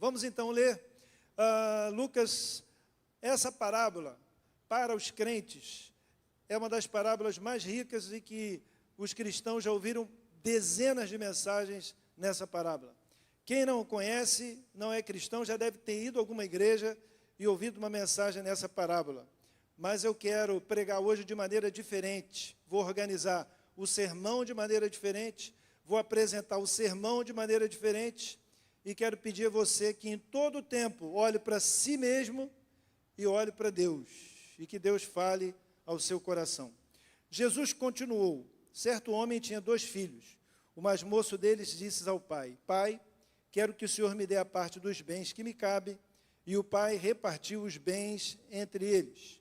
Vamos então ler Lucas. Essa parábola, para os crentes, é uma das parábolas mais ricas e que os cristãos já ouviram dezenas de mensagens nessa parábola. Quem não conhece, não é cristão, já deve ter ido a alguma igreja e ouvido uma mensagem nessa parábola. Mas eu quero pregar hoje de maneira diferente. Vou organizar o sermão de maneira diferente, vou apresentar o sermão de maneira diferente e quero pedir a você que em todo o tempo olhe para si mesmo e olhe para Deus, e que Deus fale ao seu coração. Jesus continuou: certo homem tinha 2 filhos. O mais moço deles disse ao pai: Pai, quero que o Senhor me dê a parte dos bens que me cabe. E o pai repartiu os bens entre eles.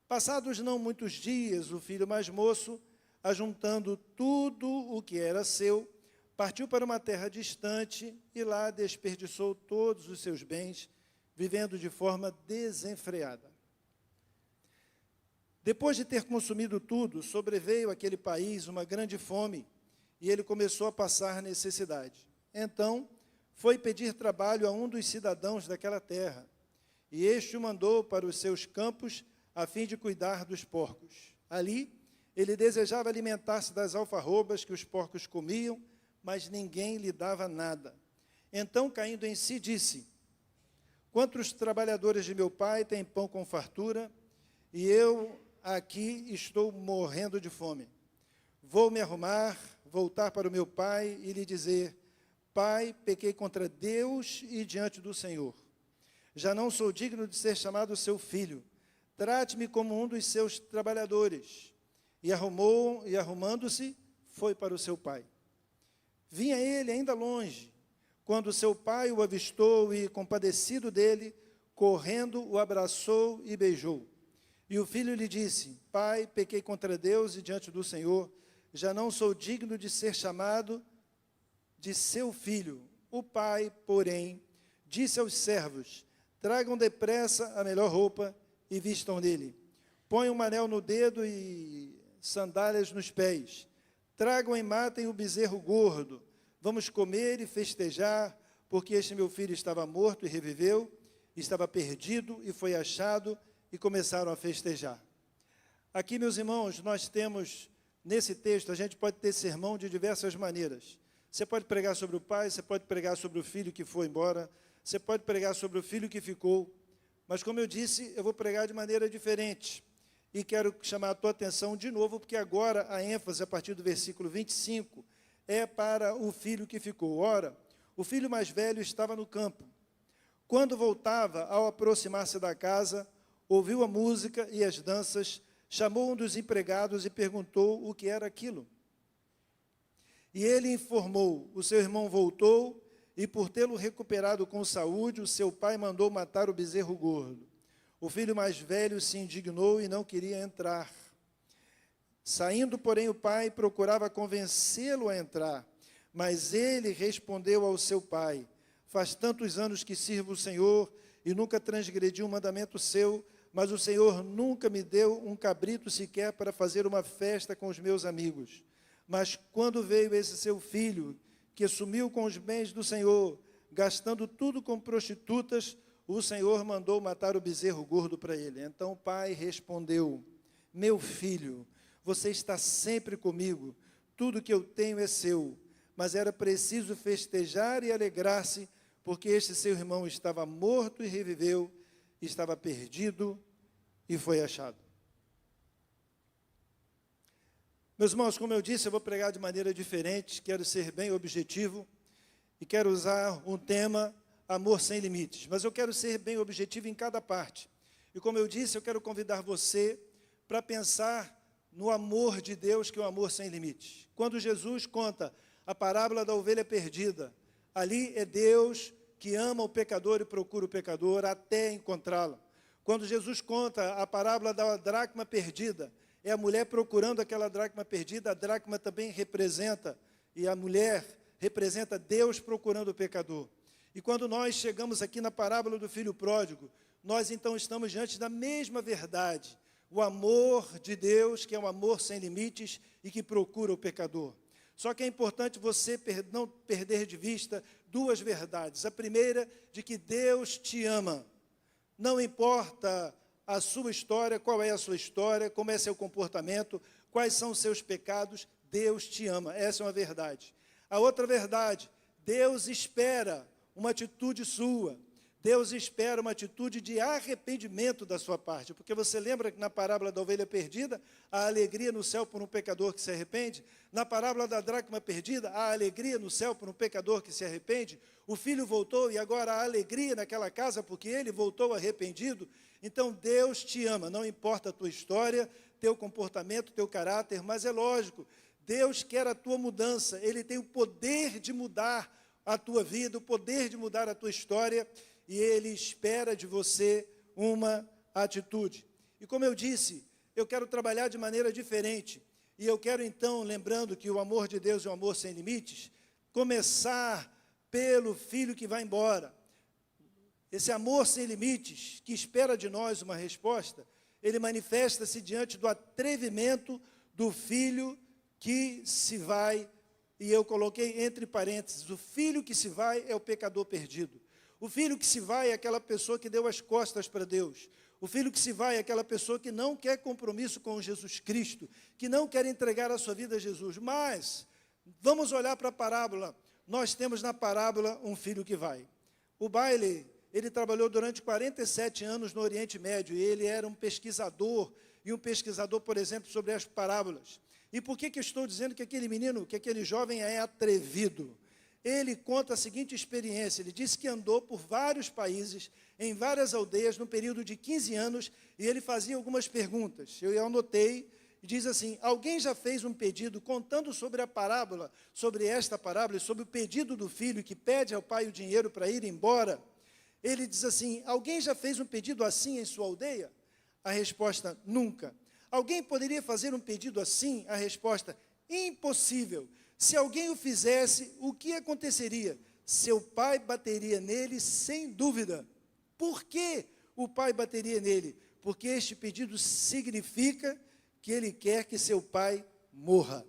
Passados não muitos dias, o filho mais moço, ajuntando tudo o que era seu, partiu para uma terra distante e lá desperdiçou todos os seus bens, vivendo de forma desenfreada. Depois de ter consumido tudo, sobreveio àquele país uma grande fome, e ele começou a passar necessidade. Então, foi pedir trabalho a um dos cidadãos daquela terra, e este o mandou para os seus campos, a fim de cuidar dos porcos. Ali, ele desejava alimentar-se das alfarrobas que os porcos comiam, mas ninguém lhe dava nada. Então, caindo em si, disse: Quantos trabalhadores de meu pai têm pão com fartura, e eu aqui estou morrendo de fome. Vou me arrumar, voltar para o meu pai e lhe dizer: Pai, pequei contra Deus e diante do Senhor. Já não sou digno de ser chamado seu filho. Trate-me como um dos seus trabalhadores. E arrumando-se, foi para o seu pai. Vinha ele ainda longe, quando seu pai o avistou e, compadecido dele, correndo, o abraçou e beijou. E o filho lhe disse: Pai, pequei contra Deus e diante do Senhor, já não sou digno de ser chamado de seu filho. O pai, porém, disse aos servos: Tragam depressa a melhor roupa e vistam nele. Ponham um anel no dedo e sandálias nos pés. Tragam e matem o bezerro gordo. Vamos comer e festejar, porque este meu filho estava morto e reviveu, estava perdido e foi achado, e começaram a festejar. Aqui, meus irmãos, nós temos, nesse texto, a gente pode ter sermão de diversas maneiras. Você pode pregar sobre o pai, você pode pregar sobre o filho que foi embora, você pode pregar sobre o filho que ficou, mas, como eu disse, eu vou pregar de maneira diferente. E quero chamar a tua atenção de novo, porque agora a ênfase, a partir do versículo 25, é para o filho que ficou. Ora, o filho mais velho estava no campo. Quando voltava, ao aproximar-se da casa, ouviu a música e as danças, chamou um dos empregados e perguntou o que era aquilo. E ele informou: o seu irmão voltou, e por tê-lo recuperado com saúde, o seu pai mandou matar o bezerro gordo. O filho mais velho se indignou e não queria entrar. Saindo, porém, o pai procurava convencê-lo a entrar, mas ele respondeu ao seu pai: Faz tantos anos que sirvo o Senhor e nunca transgredi um mandamento seu, mas o Senhor nunca me deu um cabrito sequer para fazer uma festa com os meus amigos. Mas quando veio esse seu filho, que sumiu com os bens do Senhor, gastando tudo com prostitutas, o Senhor mandou matar o bezerro gordo para ele. Então o pai respondeu: Meu filho, você está sempre comigo, tudo que eu tenho é seu, mas era preciso festejar e alegrar-se, porque este seu irmão estava morto e reviveu, estava perdido e foi achado. Meus irmãos, como eu disse, eu vou pregar de maneira diferente, quero ser bem objetivo e quero usar um tema: amor sem limites. Mas eu quero ser bem objetivo em cada parte. E como eu disse, eu quero convidar você para pensar no amor de Deus, que é o amor sem limites. Quando Jesus conta a parábola da ovelha perdida, ali é Deus que ama o pecador e procura o pecador até encontrá-lo. Quando Jesus conta a parábola da dracma perdida, é a mulher procurando aquela dracma perdida. A dracma também representa, e a mulher representa Deus procurando o pecador. E quando nós chegamos aqui na parábola do filho pródigo, nós então estamos diante da mesma verdade. O amor de Deus, que é um amor sem limites e que procura o pecador. Só que é importante você não perder de vista duas verdades. A primeira, de que Deus te ama. Não importa a sua história, qual é a sua história, como é seu comportamento, quais são os seus pecados, Deus te ama. Essa é uma verdade. A outra verdade, Deus espera uma atitude sua. Deus espera uma atitude de arrependimento da sua parte, porque você lembra que na parábola da ovelha perdida, a alegria no céu por um pecador que se arrepende? Na parábola da dracma perdida, a alegria no céu por um pecador que se arrepende? O filho voltou e agora há alegria naquela casa porque ele voltou arrependido? Então Deus te ama, não importa a tua história, teu comportamento, teu caráter, mas é lógico, Deus quer a tua mudança, Ele tem o poder de mudar a tua vida, o poder de mudar a tua história, e Ele espera de você uma atitude. E como eu disse, eu quero trabalhar de maneira diferente. E eu quero então, lembrando que o amor de Deus é um amor sem limites, começar pelo filho que vai embora. Esse amor sem limites, que espera de nós uma resposta, ele manifesta-se diante do atrevimento do filho que se vai. E eu coloquei entre parênteses, o filho que se vai é o pecador perdido. O filho que se vai é aquela pessoa que deu as costas para Deus. O filho que se vai é aquela pessoa que não quer compromisso com Jesus Cristo, que não quer entregar a sua vida a Jesus. Mas, vamos olhar para a parábola. Nós temos na parábola um filho que vai. O Bailey, ele trabalhou durante 47 anos no Oriente Médio, e ele era um pesquisador, por exemplo, sobre as parábolas. E por que eu estou dizendo que aquele menino, que aquele jovem é atrevido? Ele conta a seguinte experiência, ele disse que andou por vários países, em várias aldeias, no período de 15 anos, e ele fazia algumas perguntas. Eu anotei, e diz assim, alguém já fez um pedido contando sobre a parábola, sobre esta parábola, sobre o pedido do filho que pede ao pai o dinheiro para ir embora? Ele diz assim, alguém já fez um pedido assim em sua aldeia? A resposta, nunca. Alguém poderia fazer um pedido assim? A resposta, impossível. Se alguém o fizesse, o que aconteceria? Seu pai bateria nele sem dúvida. Por que o pai bateria nele? Porque este pedido significa que ele quer que seu pai morra.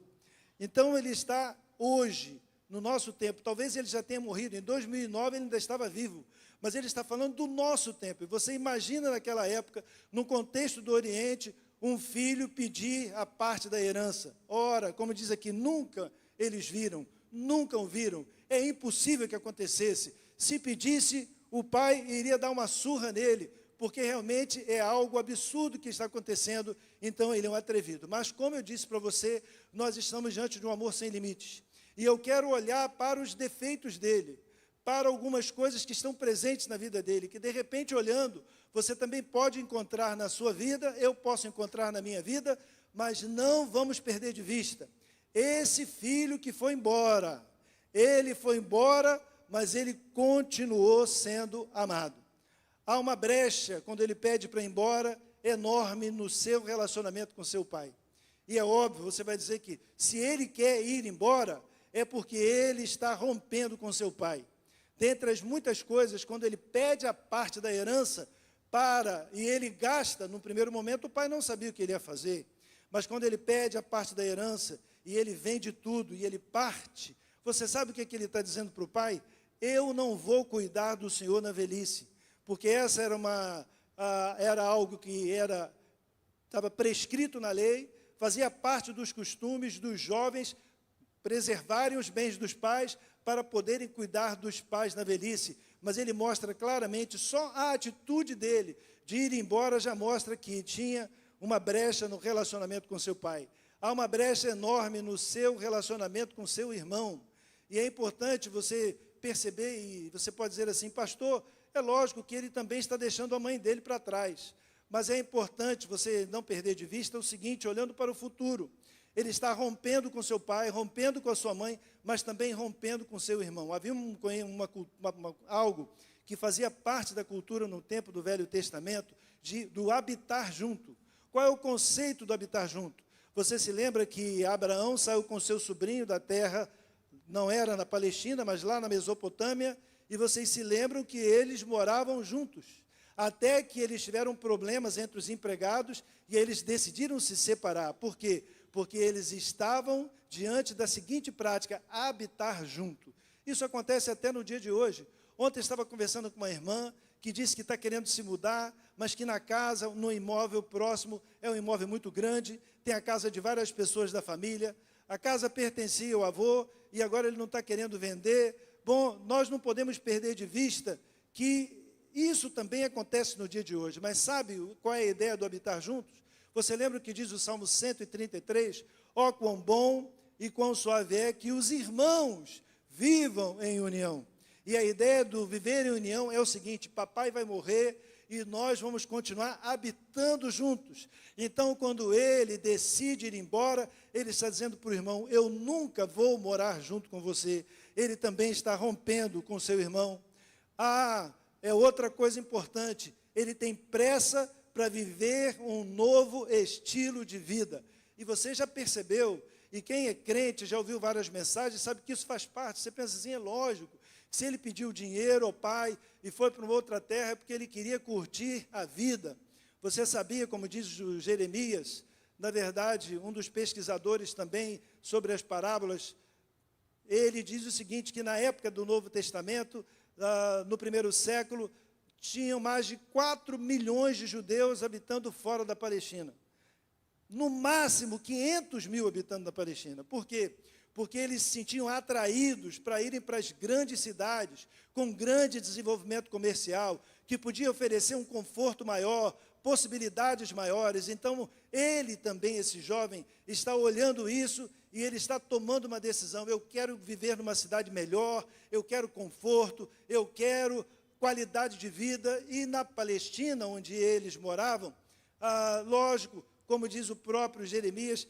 Então ele está hoje, no nosso tempo, talvez ele já tenha morrido, em 2009 ele ainda estava vivo, mas ele está falando do nosso tempo. E você imagina naquela época, no contexto do Oriente, um filho pedir a parte da herança. Ora, como diz aqui, nunca eles viram, nunca o viram. É impossível que acontecesse. Se pedisse, o pai iria dar uma surra nele, porque realmente é algo absurdo que está acontecendo, então ele é um atrevido. Mas como eu disse para você, nós estamos diante de um amor sem limites. E eu quero olhar para os defeitos dele, para algumas coisas que estão presentes na vida dele, que de repente olhando, você também pode encontrar na sua vida, eu posso encontrar na minha vida, mas não vamos perder de vista. Esse filho que foi embora, ele foi embora, mas ele continuou sendo amado. Há uma brecha, quando ele pede para ir embora, enorme no seu relacionamento com seu pai. E é óbvio, você vai dizer que se ele quer ir embora, é porque ele está rompendo com seu pai. Dentre as muitas coisas, quando ele pede a parte da herança, e ele gasta, no primeiro momento o pai não sabia o que ele ia fazer, mas quando ele pede a parte da herança, e ele vende tudo, e ele parte, você sabe o que ele está dizendo para o pai? Eu não vou cuidar do senhor na velhice, porque essa era algo que estava prescrito na lei, fazia parte dos costumes dos jovens preservarem os bens dos pais para poderem cuidar dos pais na velhice. Mas ele mostra claramente, só a atitude dele de ir embora já mostra que tinha uma brecha no relacionamento com seu pai. Há uma brecha enorme no seu relacionamento com seu irmão. E é importante você perceber, e você pode dizer assim, pastor, é lógico que ele também está deixando a mãe dele para trás. Mas é importante você não perder de vista o seguinte, olhando para o futuro. Ele está rompendo com seu pai, rompendo com a sua mãe, mas também rompendo com seu irmão. Havia algo que fazia parte da cultura no tempo do Velho Testamento, do habitar junto. Qual é o conceito do habitar junto? Você se lembra que Abraão saiu com seu sobrinho da terra, não era na Palestina, mas lá na Mesopotâmia, e vocês se lembram que eles moravam juntos, até que eles tiveram problemas entre os empregados, e eles decidiram se separar. Por quê? Porque eles estavam diante da seguinte prática, habitar junto. Isso acontece até no dia de hoje. Ontem estava conversando com uma irmã que disse que está querendo se mudar, mas que na casa, no imóvel próximo, é um imóvel muito grande, tem a casa de várias pessoas da família, a casa pertencia ao avô e agora ele não está querendo vender. Bom, nós não podemos perder de vista que isso também acontece no dia de hoje, mas sabe qual é a ideia do habitar juntos? Você lembra o que diz o Salmo 133? Ó, quão bom e quão suave é que os irmãos vivam em união. E a ideia do viver em união é o seguinte: papai vai morrer e nós vamos continuar habitando juntos. Então, quando ele decide ir embora, ele está dizendo para o irmão: eu nunca vou morar junto com você. Ele também está rompendo com seu irmão. É outra coisa importante, ele tem pressa para viver um novo estilo de vida. E você já percebeu, e quem é crente, já ouviu várias mensagens, sabe que isso faz parte. Você pensa assim, é lógico, se ele pediu dinheiro ao pai e foi para uma outra terra, é porque ele queria curtir a vida. Você sabia, como diz o Jeremias, na verdade, um dos pesquisadores também sobre as parábolas, ele diz o seguinte, que na época do Novo Testamento, no primeiro século, tinham mais de 4 milhões de judeus habitando fora da Palestina. No máximo, 500 mil habitando da Palestina. Por quê? Porque eles se sentiam atraídos para irem para as grandes cidades, com grande desenvolvimento comercial, que podia oferecer um conforto maior, possibilidades maiores. Então, ele também, esse jovem, está olhando isso e ele está tomando uma decisão. Eu quero viver numa cidade melhor, eu quero conforto, eu quero qualidade de vida. E na Palestina, onde eles moravam, lógico, como diz o próprio Jeremias,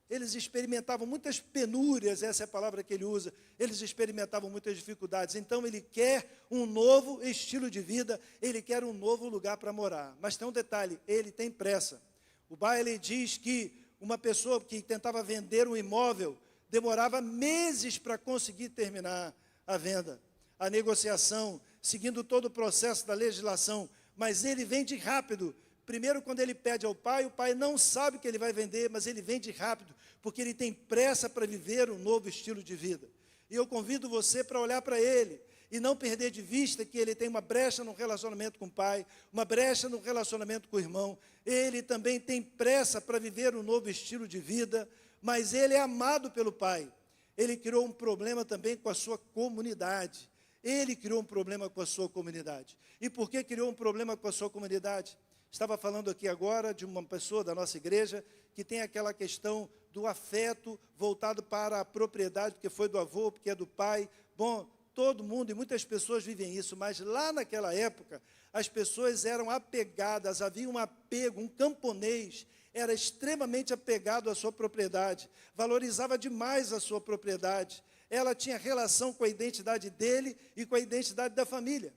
eles experimentavam muitas penúrias, essa é a palavra que ele usa, eles experimentavam muitas dificuldades. Então, ele quer um novo estilo de vida, ele quer um novo lugar para morar. Mas tem um detalhe, ele tem pressa. O Bailey diz que uma pessoa que tentava vender um imóvel demorava meses para conseguir terminar a venda, a negociação, seguindo todo o processo da legislação, mas ele vende rápido. Primeiro, quando ele pede ao pai, o pai não sabe que ele vai vender, mas ele vende rápido, porque ele tem pressa para viver um novo estilo de vida. E eu convido você para olhar para ele, e não perder de vista que ele tem uma brecha no relacionamento com o pai, uma brecha no relacionamento com o irmão. Ele também tem pressa para viver um novo estilo de vida, mas ele é amado pelo pai. Ele criou um problema também com a sua comunidade. Ele criou um problema com a sua comunidade. E por que criou um problema com a sua comunidade? Estava falando aqui agora de uma pessoa da nossa igreja que tem aquela questão do afeto voltado para a propriedade, porque foi do avô, porque é do pai. Bom, todo mundo e muitas pessoas vivem isso, mas lá naquela época, as pessoas eram apegadas, havia um apego, um camponês era extremamente apegado à sua propriedade, valorizava demais a sua propriedade. Ela tinha relação com a identidade dele e com a identidade da família.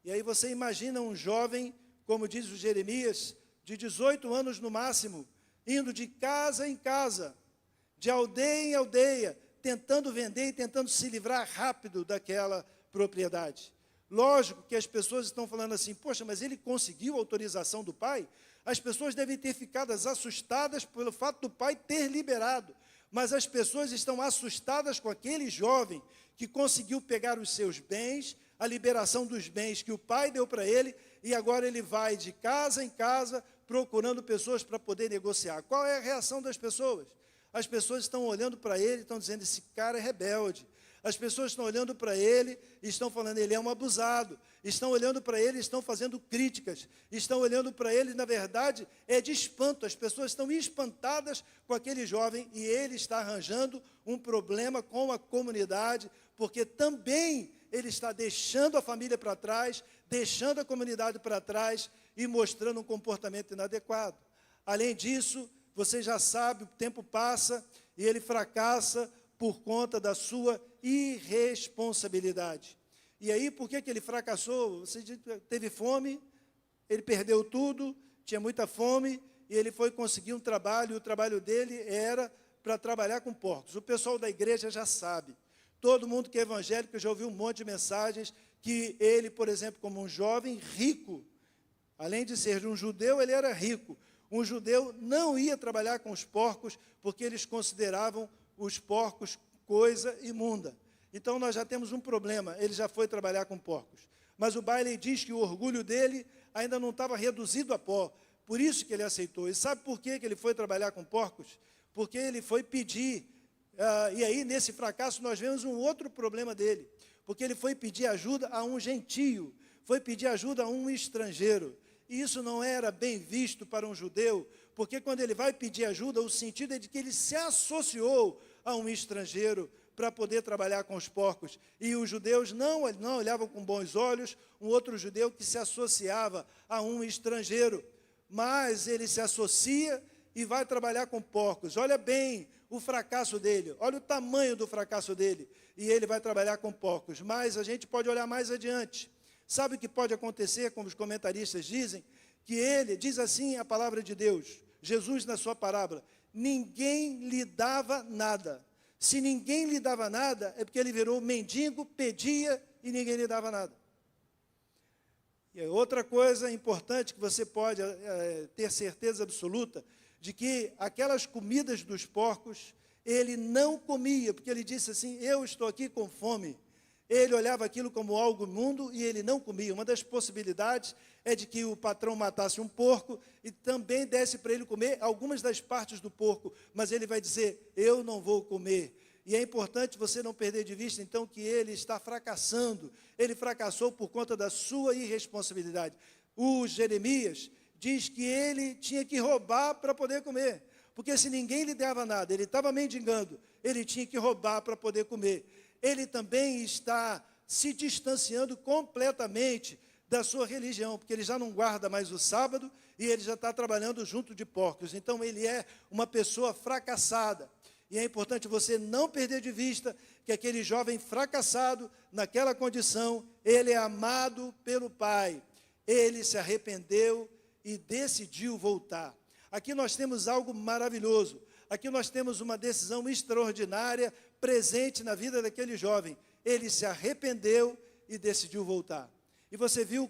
E aí você imagina um jovem, como diz o Jeremias, de 18 anos no máximo, indo de casa em casa, de aldeia em aldeia, tentando vender e tentando se livrar rápido daquela propriedade. Lógico que as pessoas estão falando assim, poxa, mas ele conseguiu a autorização do pai? As pessoas devem ter ficado assustadas pelo fato do pai ter liberado, mas as pessoas estão assustadas com aquele jovem que conseguiu pegar os seus bens, a liberação dos bens que o pai deu para ele, e agora ele vai de casa em casa procurando pessoas para poder negociar. Qual é a reação das pessoas? As pessoas estão olhando para ele e estão dizendo, esse cara é rebelde. As pessoas estão olhando para ele e estão falando, ele é um abusado. Estão olhando para ele e estão fazendo críticas. Estão olhando para ele, na verdade, é de espanto. As pessoas estão espantadas com aquele jovem e ele está arranjando um problema com a comunidade, porque também ele está deixando a família para trás, deixando a comunidade para trás e mostrando um comportamento inadequado. Além disso, você já sabe, o tempo passa e ele fracassa por conta da sua irresponsabilidade. E aí, por que ele fracassou? Você teve fome, ele perdeu tudo, tinha muita fome, e ele foi conseguir um trabalho, e o trabalho dele era para trabalhar com porcos. O pessoal da igreja já sabe. Todo mundo que é evangélico já ouviu um monte de mensagens que ele, por exemplo, como um jovem rico, além de ser um judeu, ele era rico. Um judeu não ia trabalhar com os porcos, porque eles consideravam os porcos coisa imunda. Então nós já temos um problema, ele já foi trabalhar com porcos. Mas o Bailey diz que o orgulho dele ainda não estava reduzido a pó, por isso que ele aceitou. E sabe por que ele foi trabalhar com porcos? Porque ele foi pedir, e aí nesse fracasso nós vemos um outro problema dele, porque ele foi pedir ajuda a um gentio, foi pedir ajuda a um estrangeiro. E isso não era bem visto para um judeu, porque quando ele vai pedir ajuda, o sentido é de que ele se associou a um estrangeiro para poder trabalhar com os porcos. E os judeus não olhavam com bons olhos um outro judeu que se associava a um estrangeiro. Mas ele se associa e vai trabalhar com porcos. Olha bem o fracasso dele, olha o tamanho do fracasso dele. E ele vai trabalhar com porcos. Mas a gente pode olhar mais adiante. Sabe o que pode acontecer, como os comentaristas dizem? Que ele, diz assim a palavra de Deus, Jesus na sua parábola, ninguém lhe dava nada. Se ninguém lhe dava nada, é porque ele virou mendigo, pedia e ninguém lhe dava nada. E outra coisa importante que você pode ter certeza absoluta, de que aquelas comidas dos porcos, ele não comia, porque ele disse assim, eu estou aqui com fome. Ele olhava aquilo como algo imundo e ele não comia. Uma das possibilidades é de que o patrão matasse um porco e também desse para ele comer algumas das partes do porco, mas ele vai dizer, eu não vou comer. E é importante você não perder de vista, então, que ele está fracassando. Ele fracassou por conta da sua irresponsabilidade. O Jeremias diz que ele tinha que roubar para poder comer, porque se ninguém lhe dava nada, ele estava mendigando, ele tinha que roubar para poder comer. Ele também está se distanciando completamente da sua religião, porque ele já não guarda mais o sábado e ele já está trabalhando junto de porcos. Então, ele é uma pessoa fracassada. E é importante você não perder de vista que aquele jovem fracassado, naquela condição, ele é amado pelo Pai. Ele se arrependeu e decidiu voltar. Aqui nós temos algo maravilhoso. Aqui nós temos uma decisão extraordinária presente na vida daquele jovem. Ele se arrependeu e decidiu voltar. E você viu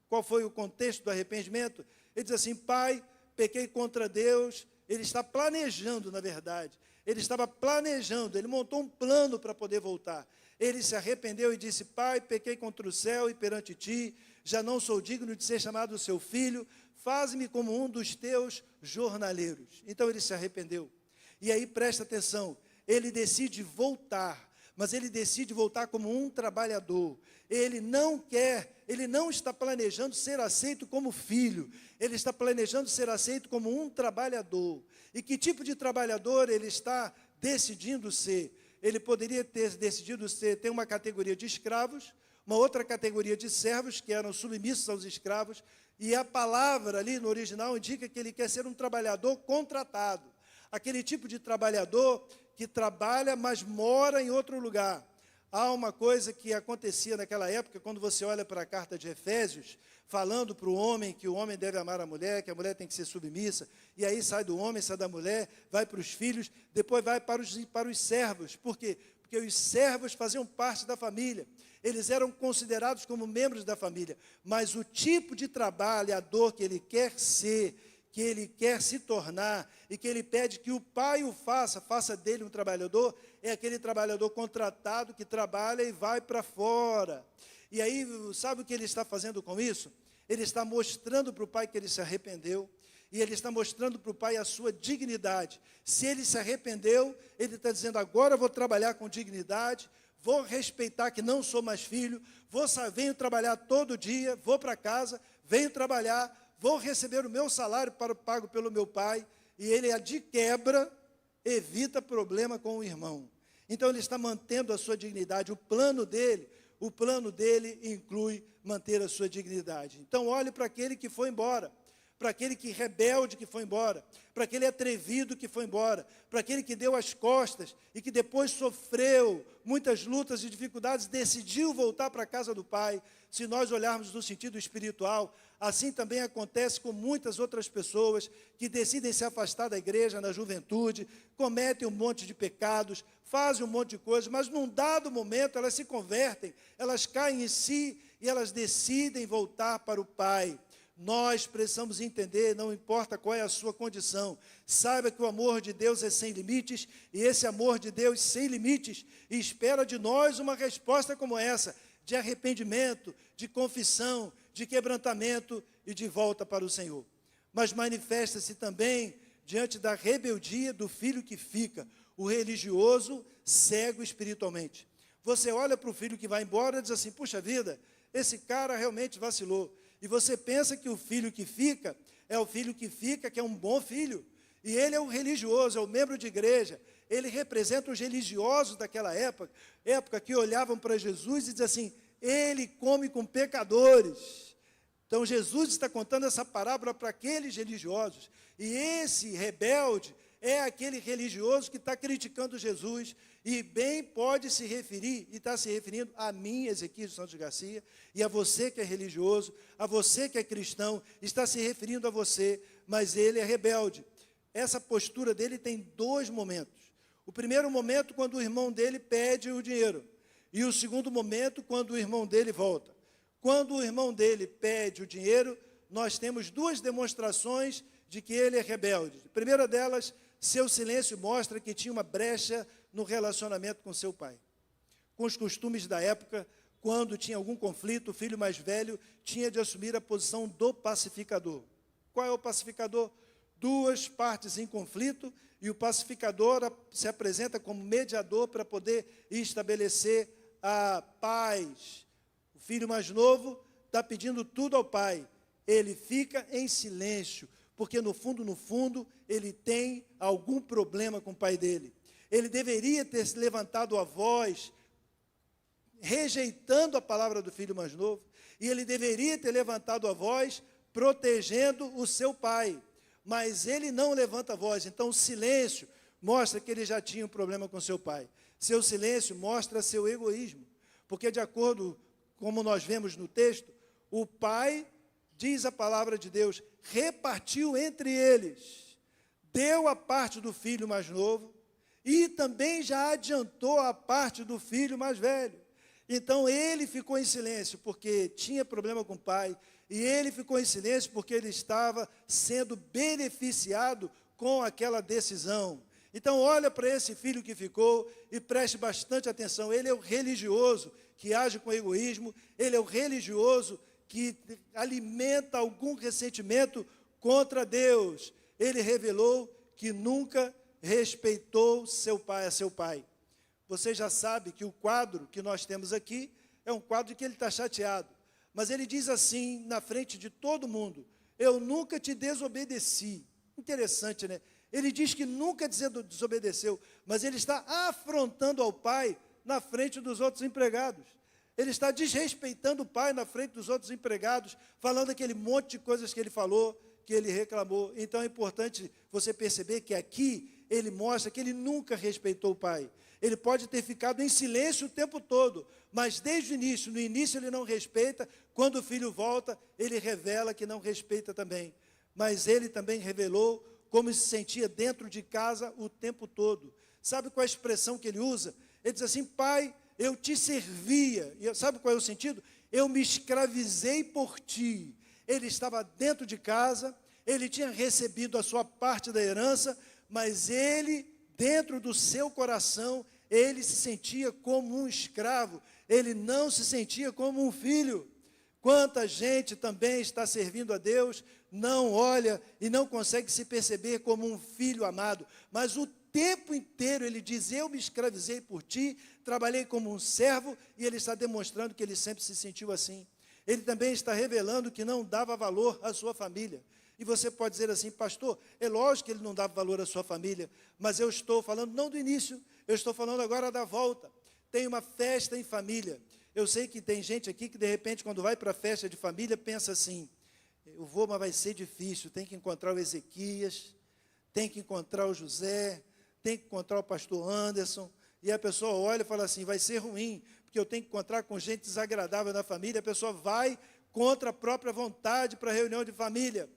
qual foi o contexto do arrependimento? Ele diz assim, Pai, pequei contra Deus. Ele está planejando, na verdade. Ele estava planejando, ele montou um plano para poder voltar. Ele se arrependeu e disse, Pai, pequei contra o céu e perante ti, já não sou digno de ser chamado seu filho, faz-me como um dos teus jornaleiros. Então ele se arrependeu. E aí presta atenção, ele decide voltar, mas ele decide voltar como um trabalhador. Ele não está planejando ser aceito como filho, ele está planejando ser aceito como um trabalhador. E que tipo de trabalhador ele está decidindo ser? Ele poderia ter decidido ter uma categoria de escravos, uma outra categoria de servos, que eram submissos aos escravos, e a palavra ali no original indica que ele quer ser um trabalhador contratado. Aquele tipo de trabalhador que trabalha, mas mora em outro lugar. Há uma coisa que acontecia naquela época, quando você olha para a carta de Efésios, falando para o homem que o homem deve amar a mulher, que a mulher tem que ser submissa, e aí sai do homem, sai da mulher, vai para os filhos, depois vai para os servos. Por quê? Porque os servos faziam parte da família, eles eram considerados como membros da família, mas o tipo de trabalhador que ele quer ser, que ele quer se tornar, e que ele pede que o pai o faça dele um trabalhador, é aquele trabalhador contratado que trabalha e vai para fora. E aí, sabe o que ele está fazendo com isso? Ele está mostrando para o pai que ele se arrependeu, e ele está mostrando para o pai a sua dignidade. Se ele se arrependeu, ele está dizendo, agora eu vou trabalhar com dignidade, vou respeitar que não sou mais filho, venho trabalhar todo dia, vou para casa, venho trabalhar, vou receber o meu salário pago pelo meu pai, e ele, de quebra, evita problema com o irmão. Então, ele está mantendo a sua dignidade. O plano dele inclui manter a sua dignidade. Então, olhe para aquele que foi embora, para aquele que rebelde que foi embora, para aquele atrevido que foi embora, para aquele que deu as costas e que depois sofreu muitas lutas e dificuldades, decidiu voltar para a casa do Pai. Se nós olharmos no sentido espiritual, assim também acontece com muitas outras pessoas que decidem se afastar da igreja na juventude, cometem um monte de pecados, fazem um monte de coisas, mas num dado momento elas se convertem, elas caem em si e elas decidem voltar para o Pai. Nós precisamos entender, não importa qual é a sua condição, saiba que o amor de Deus é sem limites, e esse amor de Deus sem limites espera de nós uma resposta como essa, de arrependimento, de confissão, de quebrantamento e de volta para o Senhor. Mas manifesta-se também diante da rebeldia do filho que fica, o religioso cego espiritualmente. Você olha para o filho que vai embora e diz assim, puxa vida, esse cara realmente vacilou. E você pensa que o filho que fica é o filho que fica, que é um bom filho. E ele é um religioso, é um membro de igreja. Ele representa os religiosos daquela época que olhavam para Jesus e diziam assim, ele come com pecadores. Então Jesus está contando essa parábola para aqueles religiosos. E esse rebelde é aquele religioso que está criticando Jesus e bem pode se referir, e está se referindo a mim, Ezequiel Santos Garcia, e a você que é religioso, a você que é cristão, está se referindo a você, mas ele é rebelde. Essa postura dele tem dois momentos. O primeiro momento, quando o irmão dele pede o dinheiro, e o segundo momento, quando o irmão dele volta. Quando o irmão dele pede o dinheiro, nós temos duas demonstrações de que ele é rebelde. A primeira delas, seu silêncio mostra que tinha uma brecha no relacionamento com seu pai. Com os costumes da época, quando tinha algum conflito, o filho mais velho tinha de assumir a posição do pacificador. Qual é o pacificador? Duas partes em conflito, e o pacificador se apresenta como mediador para poder estabelecer a paz. O filho mais novo está pedindo tudo ao pai. Ele fica em silêncio, porque no fundo, ele tem algum problema com o pai dele. Ele deveria ter levantado a voz, rejeitando a palavra do filho mais novo, e ele deveria ter levantado a voz, protegendo o seu pai. Mas ele não levanta a voz, então o silêncio mostra que ele já tinha um problema com seu pai. Seu silêncio mostra seu egoísmo, porque de acordo como nós vemos no texto, o pai, diz a palavra de Deus, repartiu entre eles, deu a parte do filho mais novo, e também já adiantou a parte do filho mais velho. Então ele ficou em silêncio, porque tinha problema com o pai, e ele ficou em silêncio porque ele estava sendo beneficiado com aquela decisão. Então olha para esse filho que ficou e preste bastante atenção. Ele é o religioso que age com egoísmo, ele é o religioso que alimenta algum ressentimento contra Deus. Ele revelou que nunca respeitou seu pai. Você já sabe que o quadro que nós temos aqui é um quadro que ele está chateado. Mas ele diz assim, na frente de todo mundo, eu nunca te desobedeci. Interessante, né? Ele diz que nunca desobedeceu, mas ele está afrontando ao pai na frente dos outros empregados. Ele está desrespeitando o pai na frente dos outros empregados, falando aquele monte de coisas que ele falou, que ele reclamou. Então é importante você perceber que aqui ele mostra que ele nunca respeitou o pai. Ele pode ter ficado em silêncio o tempo todo, mas desde o início, no início ele não respeita, quando o filho volta, ele revela que não respeita também. Mas ele também revelou como se sentia dentro de casa o tempo todo. Sabe qual é a expressão que ele usa? Ele diz assim, pai, eu te servia. E sabe qual é o sentido? Eu me escravizei por ti. Ele estava dentro de casa, ele tinha recebido a sua parte da herança, mas ele, dentro do seu coração, ele se sentia como um escravo, ele não se sentia como um filho. Quanta gente também está servindo a Deus, não olha e não consegue se perceber como um filho amado, mas o tempo inteiro ele diz, eu me escravizei por ti, trabalhei como um servo, e ele está demonstrando que ele sempre se sentiu assim. Ele também está revelando que não dava valor à sua família. E você pode dizer assim, pastor, é lógico que ele não dava valor à sua família, mas eu estou falando não do início, eu estou falando agora da volta. Tem uma festa em família. Eu sei que tem gente aqui que, de repente, quando vai para a festa de família, pensa assim, eu vou, mas vai ser difícil, tem que encontrar o Ezequias, tem que encontrar o José, tem que encontrar o pastor Anderson, e a pessoa olha e fala assim, vai ser ruim, porque eu tenho que encontrar com gente desagradável na família, a pessoa vai contra a própria vontade para a reunião de família.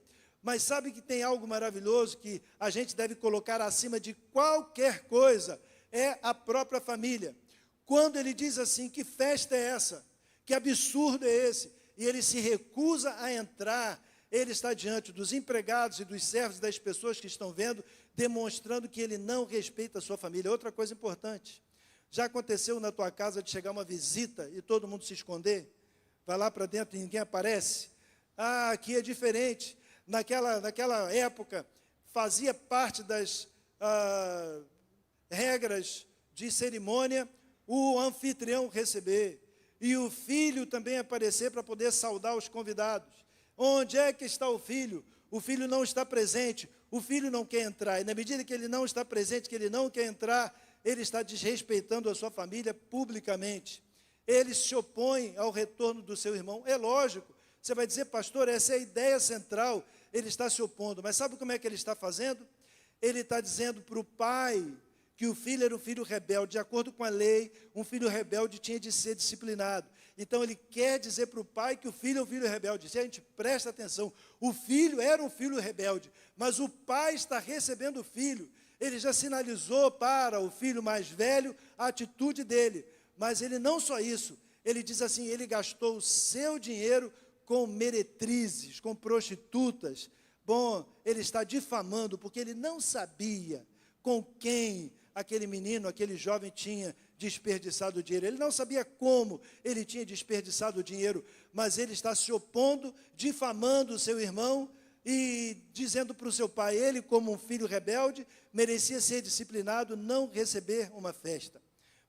Mas sabe que tem algo maravilhoso que a gente deve colocar acima de qualquer coisa, é a própria família. Quando ele diz assim, que festa é essa? Que absurdo é esse? E ele se recusa a entrar ele está diante dos empregados e dos servos, das pessoas que estão vendo, demonstrando que ele não respeita a sua família. Outra coisa importante, já aconteceu na tua casa de chegar uma visita e todo mundo se esconder? Vai lá para dentro e ninguém aparece? Ah, aqui é diferente. Naquela época, fazia parte das regras de cerimônia o anfitrião receber e o filho também aparecer para poder saudar os convidados. Onde é que está o filho? O filho não está presente, o filho não quer entrar. E na medida que ele não está presente, que ele não quer entrar, ele está desrespeitando a sua família publicamente. Ele se opõe ao retorno do seu irmão. É lógico, você vai dizer, pastor, essa é a ideia central, ele está se opondo. Mas sabe como é que ele está fazendo? Ele está dizendo para o pai que o filho era um filho rebelde. De acordo com a lei, um filho rebelde tinha de ser disciplinado. Então, ele quer dizer para o pai que o filho é um filho rebelde. Se a gente presta atenção, o filho era um filho rebelde, mas o pai está recebendo o filho. Ele já sinalizou para o filho mais velho a atitude dele. Mas ele não só isso, ele diz assim, ele gastou o seu dinheiro com meretrizes, com prostitutas. Bom, ele está difamando, porque ele não sabia com quem aquele menino, aquele jovem tinha desperdiçado o dinheiro. Ele não sabia como ele tinha desperdiçado o dinheiro, mas ele está se opondo, difamando o seu irmão e dizendo para o seu pai, ele como um filho rebelde, merecia ser disciplinado, não receber uma festa.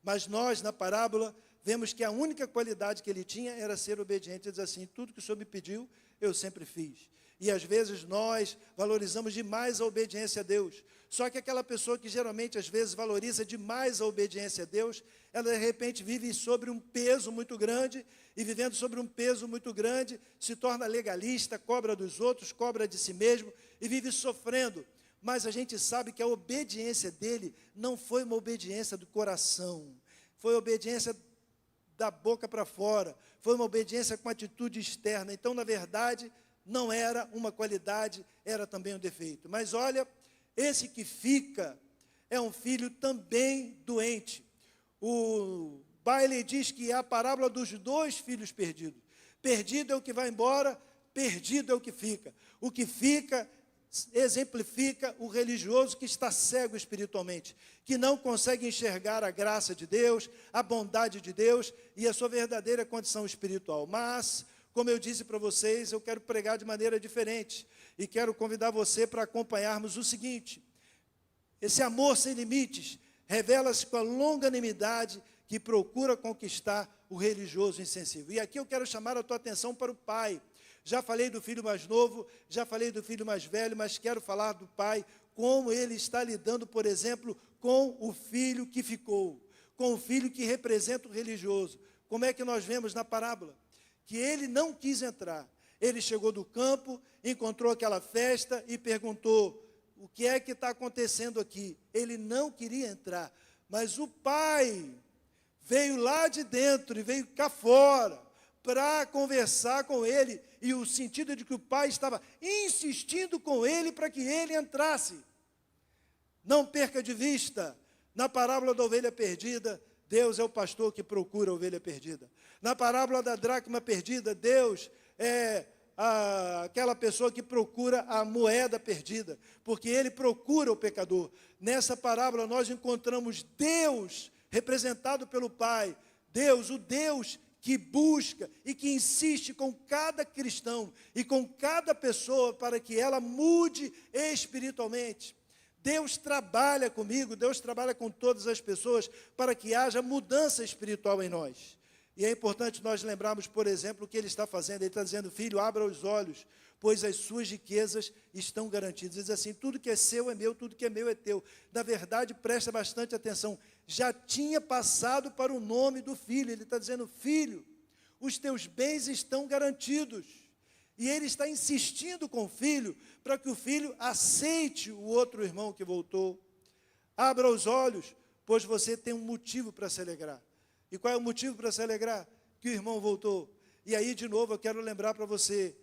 Mas nós, na parábola, vemos que a única qualidade que ele tinha era ser obediente. Ele diz assim, tudo que o Senhor me pediu, eu sempre fiz. E às vezes nós valorizamos demais a obediência a Deus. Só que aquela pessoa que geralmente às vezes valoriza demais a obediência a Deus, ela de repente vive sobre um peso muito grande, e vivendo sobre um peso muito grande, se torna legalista, cobra dos outros, cobra de si mesmo, e vive sofrendo. Mas a gente sabe que a obediência dele não foi uma obediência do coração, foi obediência da boca para fora, foi uma obediência com atitude externa. Então, na verdade, não era uma qualidade, era também um defeito. Mas olha, esse que fica é um filho também doente. O Bailey diz que é a parábola dos dois filhos perdidos. Perdido é o que vai embora, perdido é o que fica. O que fica exemplifica o religioso que está cego espiritualmente, que não consegue enxergar a graça de Deus, a bondade de Deus e a sua verdadeira condição espiritual. Mas, como eu disse para vocês, eu quero pregar de maneira diferente e quero convidar você para acompanharmos o seguinte: esse amor sem limites revela-se com a longanimidade que procura conquistar o religioso insensível. E aqui eu quero chamar a tua atenção para o pai. Já falei do filho mais novo, já falei do filho mais velho, mas quero falar do pai, como ele está lidando, por exemplo, com o filho que ficou, com o filho que representa o religioso. Como é que nós vemos na parábola? Que ele não quis entrar. Ele chegou do campo, encontrou aquela festa e perguntou, o que é que está acontecendo aqui? Ele não queria entrar, mas o pai veio lá de dentro e veio cá fora para conversar com ele, e o sentido de que o pai estava insistindo com ele para que ele entrasse. Não perca de vista, na parábola da ovelha perdida, Deus é o pastor que procura a ovelha perdida. Na parábola da dracma perdida, Deus é aquela pessoa que procura a moeda perdida, porque ele procura o pecador. Nessa parábola nós encontramos Deus representado pelo Pai, Deus, o Deus que busca e que insiste com cada cristão e com cada pessoa para que ela mude espiritualmente. Deus trabalha comigo, Deus trabalha com todas as pessoas para que haja mudança espiritual em nós. E é importante nós lembrarmos, por exemplo, o que ele está fazendo. Ele está dizendo, filho, abra os olhos, pois as suas riquezas estão garantidas. Ele diz assim, tudo que é seu é meu, tudo que é meu é teu. Na verdade, presta bastante atenção, já tinha passado para o nome do filho. Ele está dizendo, filho, os teus bens estão garantidos. E ele está insistindo com o filho, para que o filho aceite o outro irmão que voltou. Abra os olhos, pois você tem um motivo para se alegrar. E qual é o motivo para se alegrar? Que o irmão voltou. E aí, de novo, eu quero lembrar para você,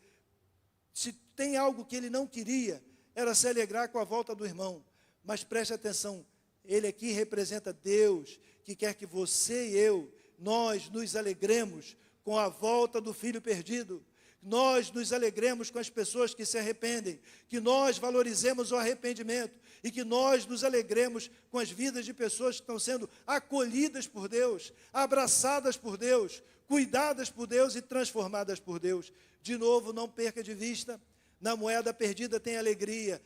se tem algo que ele não queria, era se alegrar com a volta do irmão. Mas preste atenção, ele aqui representa Deus, que quer que você e eu, nós nos alegremos com a volta do filho perdido, nós nos alegremos com as pessoas que se arrependem, que nós valorizemos o arrependimento e que nós nos alegremos com as vidas de pessoas que estão sendo acolhidas por Deus, abraçadas por Deus, cuidadas por Deus e transformadas por Deus. De novo, não perca de vista, na moeda perdida tem alegria,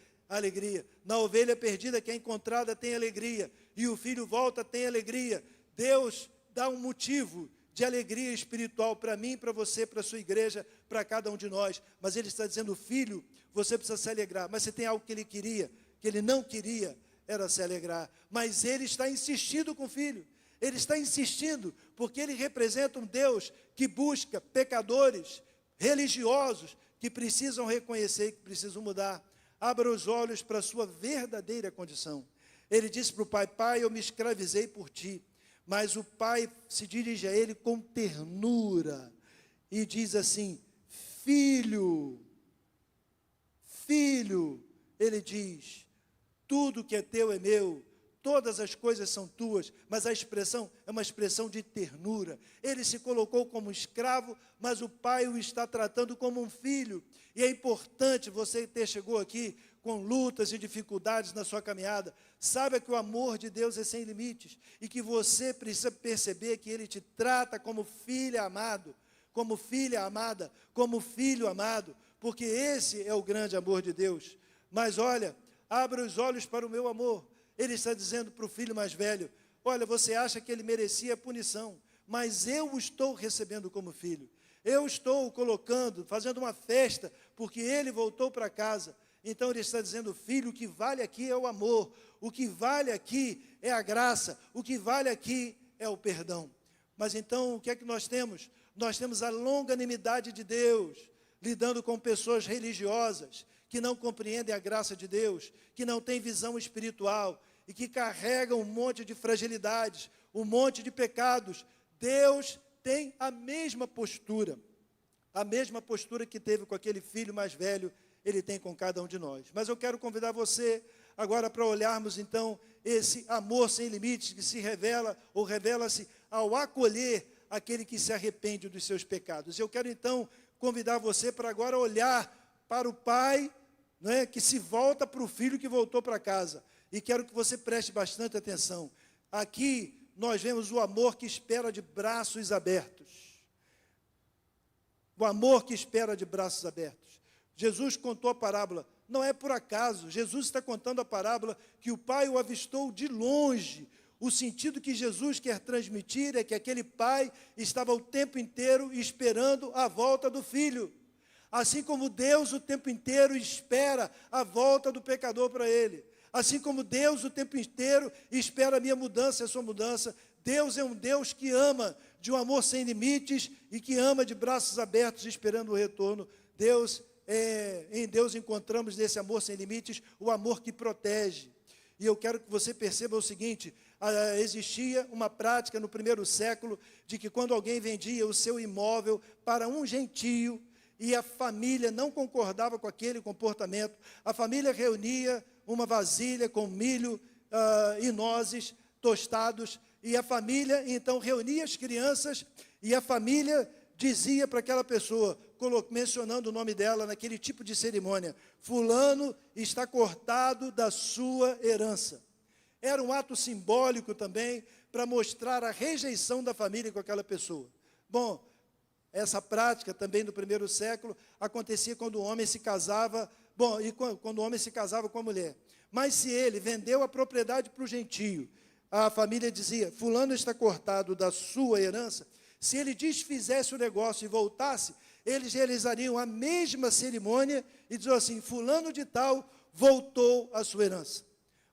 na ovelha perdida que é encontrada tem alegria, e o filho volta tem alegria. Deus dá um motivo de alegria espiritual para mim, para você, para a sua igreja, para cada um de nós. Mas ele está dizendo, filho, você precisa se alegrar. Mas se tem algo que ele queria, que ele não queria, era se alegrar. Mas ele está insistindo com o filho. Ele está insistindo, porque ele representa um Deus que busca pecadores, religiosos, que precisam reconhecer, que precisam mudar. Abra os olhos para a sua verdadeira condição. Ele disse para o pai, pai, eu me escravizei por ti. Mas o pai se dirige a ele com ternura e diz assim, filho, ele diz, tudo que é teu é meu, todas as coisas são tuas, mas a expressão é uma expressão de ternura. Ele se colocou como escravo, mas o pai o está tratando como um filho. E é importante você chegou aqui com lutas e dificuldades na sua caminhada, saiba que o amor de Deus é sem limites, e que você precisa perceber que Ele te trata como filho amado, como filha amada, como filho amado, porque esse é o grande amor de Deus. Mas olha, abra os olhos para o meu amor. Ele está dizendo para o filho mais velho, olha, você acha que ele merecia punição, mas eu o estou recebendo como filho, eu estou colocando, fazendo uma festa, porque ele voltou para casa. Então ele está dizendo, filho, o que vale aqui é o amor, o que vale aqui é a graça, o que vale aqui é o perdão. Mas então o que é que nós temos? Nós temos a longanimidade de Deus, lidando com pessoas religiosas, que não compreendem a graça de Deus, que não têm visão espiritual, e que carregam um monte de fragilidades, um monte de pecados. Deus tem a mesma postura que teve com aquele filho mais velho, Ele tem com cada um de nós. Mas eu quero convidar você agora para olharmos então esse amor sem limites que se revela ou revela-se ao acolher aquele que se arrepende dos seus pecados. Eu quero então convidar você para agora olhar para o pai, não é, que se volta para o filho que voltou para casa. E quero que você preste bastante atenção. Aqui nós vemos o amor que espera de braços abertos. O amor que espera de braços abertos. Jesus contou a parábola, não é por acaso, Jesus está contando a parábola que o pai o avistou de longe. O sentido que Jesus quer transmitir é que aquele pai estava o tempo inteiro esperando a volta do filho. Assim como Deus o tempo inteiro espera a volta do pecador para Ele. Assim como Deus o tempo inteiro espera a minha mudança, a sua mudança. Deus é um Deus que ama de um amor sem limites e que ama de braços abertos esperando o retorno. Em Deus encontramos nesse amor sem limites o amor que protege. E eu quero que você perceba o seguinte, existia uma prática no primeiro século de que quando alguém vendia o seu imóvel para um gentio e a família não concordava com aquele comportamento, a família reunia uma vasilha com milho e nozes tostados, e a família então reunia as crianças e a família dizia para aquela pessoa, mencionando o nome dela naquele tipo de cerimônia, fulano está cortado da sua herança. Era um ato simbólico também para mostrar a rejeição da família com aquela pessoa. Bom, essa prática também no primeiro século acontecia quando o homem se casava, quando o homem se casava com a mulher. Mas se ele vendeu a propriedade para o gentio, a família dizia, fulano está cortado da sua herança. Se ele desfizesse o negócio e voltasse, eles realizariam a mesma cerimônia e diziam assim, fulano de tal voltou à sua herança.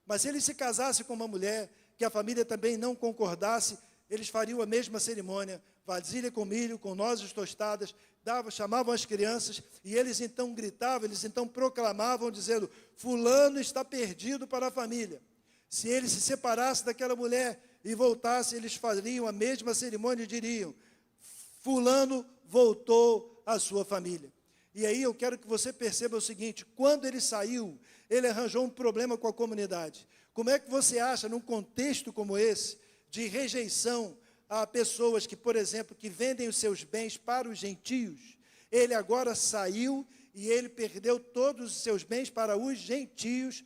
Mas se ele se casasse com uma mulher, que a família também não concordasse, eles fariam a mesma cerimônia, vasilha com milho, com nozes tostadas, chamavam as crianças, e eles então gritavam, eles então proclamavam, dizendo, fulano está perdido para a família. Se ele se separasse daquela mulher e voltasse, eles fariam a mesma cerimônia e diriam, fulano voltou à sua família. E aí eu quero que você perceba o seguinte, quando ele saiu, ele arranjou um problema com a comunidade. Como é que você acha, num contexto como esse, de rejeição a pessoas que, por exemplo, que vendem os seus bens para os gentios, Ele agora saiu e ele perdeu todos os seus bens para os gentios,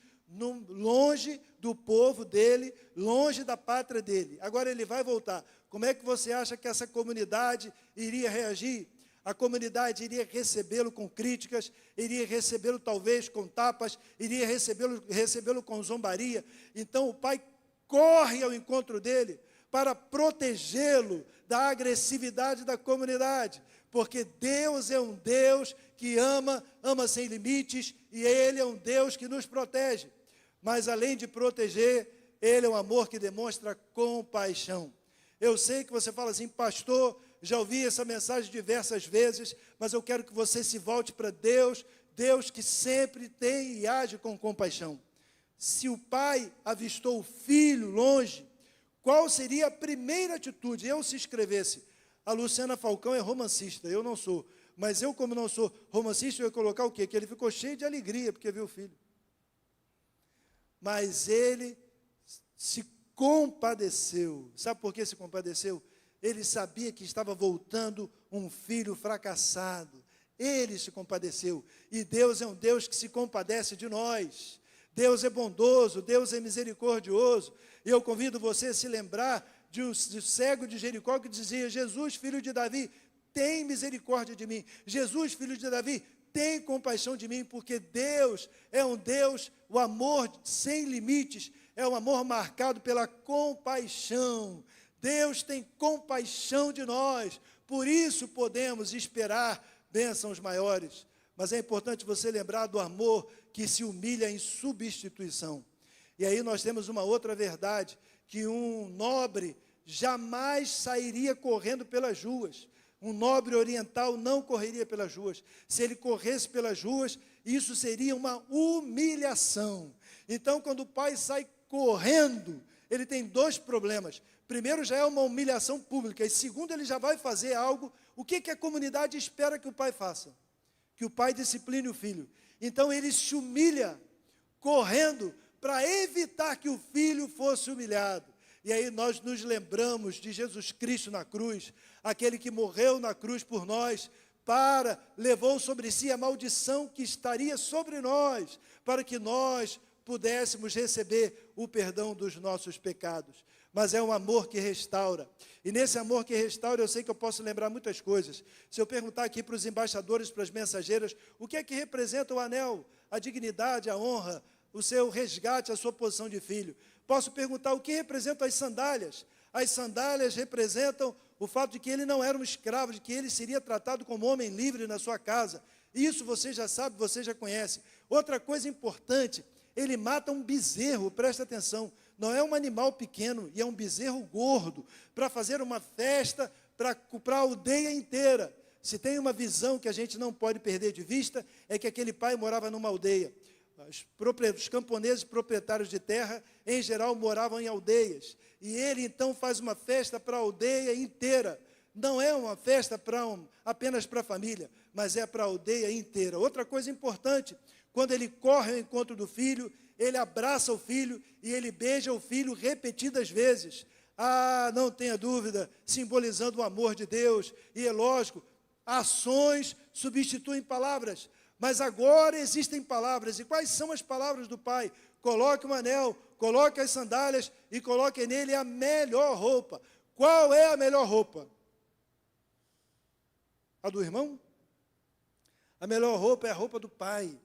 longe do povo dele, longe da pátria dele. Agora ele vai voltar. Como é que você acha que essa comunidade iria reagir? A comunidade iria recebê-lo com críticas, iria recebê-lo talvez com tapas, iria recebê-lo com zombaria. Então o pai corre ao encontro dele para protegê-lo da agressividade da comunidade, porque Deus é um Deus que ama sem limites, e Ele é um Deus que nos protege. Mas além de proteger, Ele é um amor que demonstra compaixão. Eu sei que você fala assim, pastor, já ouvi essa mensagem diversas vezes, mas eu quero que você se volte para Deus, Deus que sempre tem e age com compaixão. Se o pai avistou o filho longe, qual seria a primeira atitude? Eu, se escrevesse, a Luciana Falcão é romancista, eu não sou, mas eu, como não sou romancista, eu ia colocar o quê? Que ele ficou cheio de alegria, porque viu o filho. Mas ele se compadeceu. Sabe por que se compadeceu? Ele sabia que estava voltando um filho fracassado. Ele se compadeceu. E Deus é um Deus que se compadece de nós. Deus é bondoso, Deus é misericordioso. E eu convido você a se lembrar de cego de Jericó que dizia, Jesus, filho de Davi, tem misericórdia de mim. Jesus, filho de Davi, tem compaixão de mim, porque Deus é um Deus, o amor sem limites, é um amor marcado pela compaixão. Deus tem compaixão de nós, por isso podemos esperar bênçãos maiores. Mas é importante você lembrar do amor que se humilha em substituição. E aí nós temos uma outra verdade, que um nobre jamais sairia correndo pelas ruas. Um nobre oriental não correria pelas ruas. Se ele corresse pelas ruas, isso seria uma humilhação. Então, quando o pai sai correndo, ele tem dois problemas. Primeiro, já é uma humilhação pública. E segundo, ele já vai fazer algo. O que a comunidade espera que o pai faça? Que o pai discipline o filho. Então, ele se humilha correndo para evitar que o filho fosse humilhado. E aí nós nos lembramos de Jesus Cristo na cruz, aquele que morreu na cruz por nós, levou sobre si a maldição que estaria sobre nós, para que nós pudéssemos receber o perdão dos nossos pecados. Mas é um amor que restaura. E nesse amor que restaura, eu sei que eu posso lembrar muitas coisas. Se eu perguntar aqui para os embaixadores, para as mensageiras, o que é que representa o anel? A dignidade, a honra, o seu resgate, a sua posição de filho. Posso perguntar o que representam as sandálias? As sandálias representam o fato de que ele não era um escravo, de que ele seria tratado como homem livre na sua casa. Isso você já sabe, você já conhece. Outra coisa importante, ele mata um bezerro, presta atenção, não é um animal pequeno, e é um bezerro gordo, para fazer uma festa para a aldeia inteira. Se tem uma visão que a gente não pode perder de vista, é que aquele pai morava numa aldeia. Os camponeses proprietários de terra, em geral, moravam em aldeias. E ele, então, faz uma festa para a aldeia inteira. Não é uma festa apenas para a família, mas é para a aldeia inteira. Outra coisa importante, quando ele corre ao encontro do filho, ele abraça o filho e ele beija o filho repetidas vezes. Ah, não tenha dúvida, simbolizando o amor de Deus. E é lógico, ações substituem palavras. Mas agora existem palavras. E quais são as palavras do pai? Coloque um anel, coloque as sandálias e coloque nele a melhor roupa. Qual é a melhor roupa? A do irmão? A melhor roupa é a roupa do pai.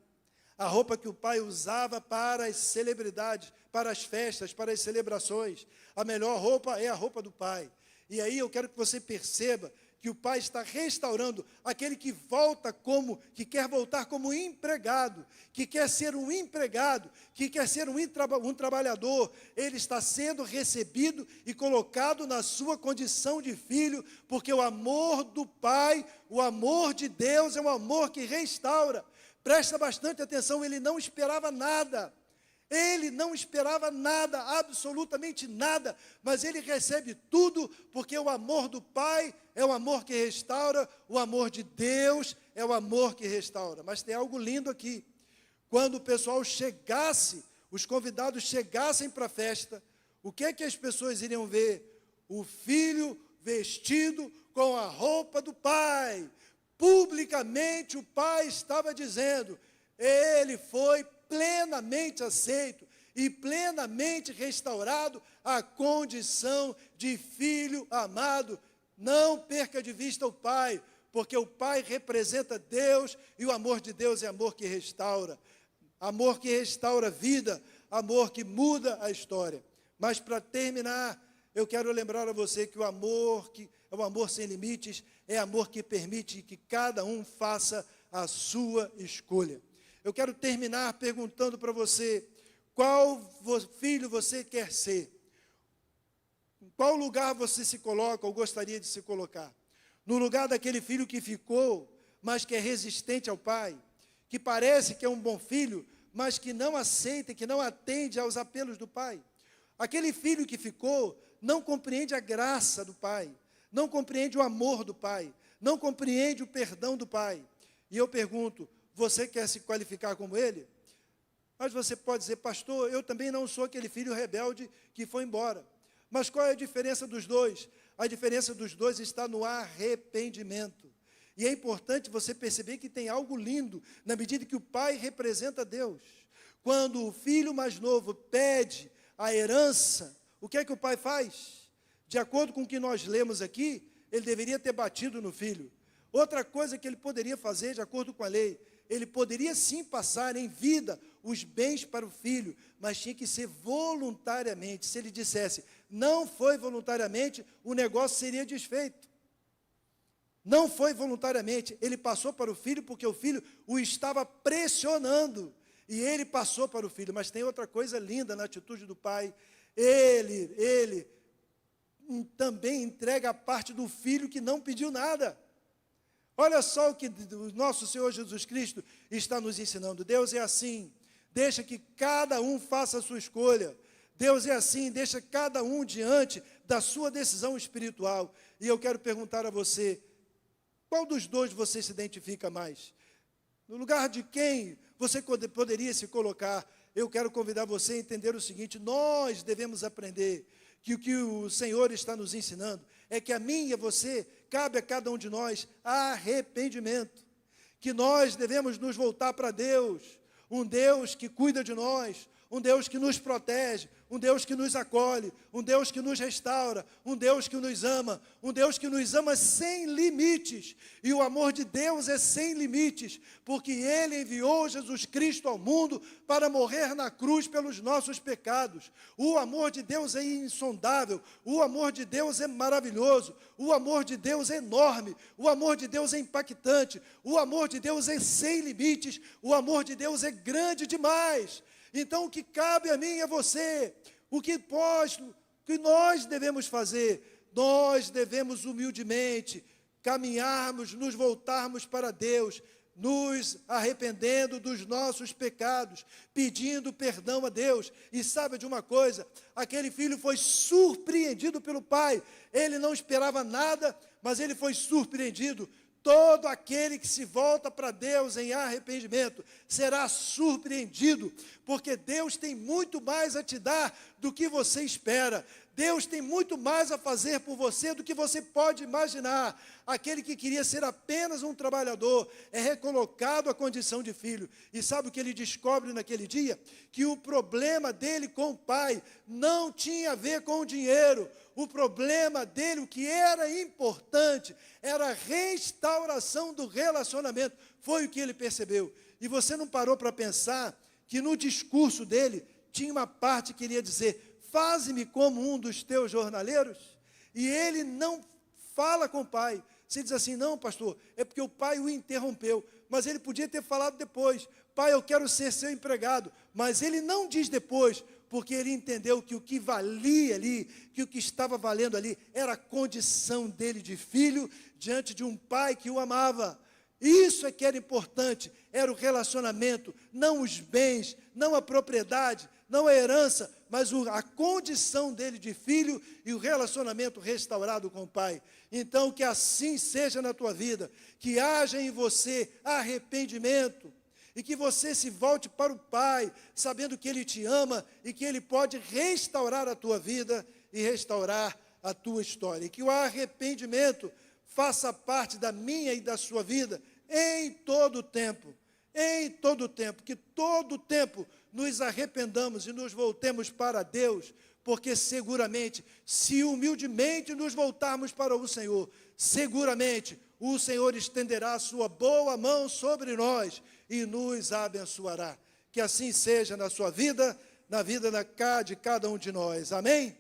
A roupa que o pai usava para as celebridades, para as festas, para as celebrações. A melhor roupa é a roupa do pai. E aí eu quero que você perceba que o pai está restaurando aquele que quer voltar como empregado, que quer ser um empregado, que quer ser um trabalhador. Ele está sendo recebido e colocado na sua condição de filho, porque o amor do pai, o amor de Deus é um amor que restaura. Presta bastante atenção, ele não esperava nada. Ele não esperava nada, absolutamente nada, mas ele recebe tudo, porque o amor do Pai é o amor que restaura, o amor de Deus é o amor que restaura. Mas tem algo lindo aqui. Quando o pessoal chegasse, os convidados chegassem para a festa, o que é que as pessoas iriam ver? O filho vestido com a roupa do pai. publicamente o pai estava dizendo, ele foi plenamente aceito e plenamente restaurado à condição de filho amado. Não perca de vista o pai, porque o pai representa Deus e o amor de Deus é amor que restaura a vida, amor que muda a história. Mas para terminar, eu quero lembrar a você que o amor sem limites é amor que permite que cada um faça a sua escolha. Eu quero terminar perguntando para você, qual filho você quer ser? Em qual lugar você se coloca ou gostaria de se colocar? No lugar daquele filho que ficou, mas que é resistente ao pai, que parece que é um bom filho, mas que não aceita, que não atende aos apelos do pai. Aquele filho que ficou não compreende a graça do pai, não compreende o amor do pai, não compreende o perdão do pai. E eu pergunto, você quer se qualificar como ele? Mas você pode dizer, pastor, eu também não sou aquele filho rebelde que foi embora. Mas qual é a diferença dos dois? A diferença dos dois está no arrependimento. E é importante você perceber que tem algo lindo, na medida que o pai representa Deus. Quando o filho mais novo pede a herança, o que é que o pai faz? De acordo com o que nós lemos aqui, ele deveria ter batido no filho. Outra coisa que ele poderia fazer, de acordo com a lei, ele poderia sim passar em vida os bens para o filho, mas tinha que ser voluntariamente. Se ele dissesse, não foi voluntariamente, o negócio seria desfeito. Não foi voluntariamente, ele passou para o filho porque o filho o estava pressionando. E ele passou para o filho. Mas tem outra coisa linda na atitude do pai. Ele também entrega a parte do filho que não pediu nada. Olha só o que o nosso Senhor Jesus Cristo está nos ensinando. Deus é assim, deixa que cada um faça a sua escolha. Deus é assim, deixa cada um diante da sua decisão espiritual. E eu quero perguntar a você, qual dos dois você se identifica mais? No lugar de quem você poderia se colocar? Eu quero convidar você a entender o seguinte, nós devemos aprender que o que o Senhor está nos ensinando é que a mim e a você, cabe a cada um de nós arrependimento, que nós devemos nos voltar para Deus, um Deus que cuida de nós, um Deus que nos protege, um Deus que nos acolhe, um Deus que nos restaura, um Deus que nos ama sem limites. E o amor de Deus é sem limites, porque Ele enviou Jesus Cristo ao mundo para morrer na cruz pelos nossos pecados. O amor de Deus é insondável, o amor de Deus é maravilhoso, o amor de Deus é enorme, o amor de Deus é impactante, o amor de Deus é sem limites, o amor de Deus é grande demais. Então, o que cabe a mim e a você, o que nós devemos fazer? Nós devemos humildemente caminharmos, nos voltarmos para Deus, nos arrependendo dos nossos pecados, pedindo perdão a Deus. E sabe de uma coisa? Aquele filho foi surpreendido pelo pai. Ele não esperava nada, mas ele foi surpreendido. Todo aquele que se volta para Deus em arrependimento será surpreendido, porque Deus tem muito mais a te dar do que você espera. Deus tem muito mais a fazer por você do que você pode imaginar. Aquele que queria ser apenas um trabalhador é recolocado à condição de filho. E sabe o que ele descobre naquele dia? Que o problema dele com o pai não tinha a ver com o dinheiro. O problema dele, o que era importante, era a restauração do relacionamento. Foi o que ele percebeu. E você não parou para pensar que no discurso dele tinha uma parte que queria dizer: faze-me como um dos teus jornaleiros. E ele não fala com o pai. Você diz assim, não, pastor, é porque o pai o interrompeu. Mas ele podia ter falado depois, pai, eu quero ser seu empregado. Mas ele não diz depois, porque ele entendeu que o que valia ali, que o que estava valendo ali, era a condição dele de filho, diante de um pai que o amava. Isso é que era importante, era o relacionamento, não os bens, não a propriedade, não a herança, mas a condição dele de filho e o relacionamento restaurado com o pai. Então, que assim seja na tua vida, que haja em você arrependimento, e que você se volte para o pai, sabendo que ele te ama e que ele pode restaurar a tua vida e restaurar a tua história. E que o arrependimento faça parte da minha e da sua vida em todo o tempo. Em todo o tempo, que todo o tempo nos arrependamos e nos voltemos para Deus, porque seguramente, se humildemente nos voltarmos para o Senhor, seguramente o Senhor estenderá a sua boa mão sobre nós e nos abençoará. Que assim seja na sua vida, na vida de cada um de nós. Amém?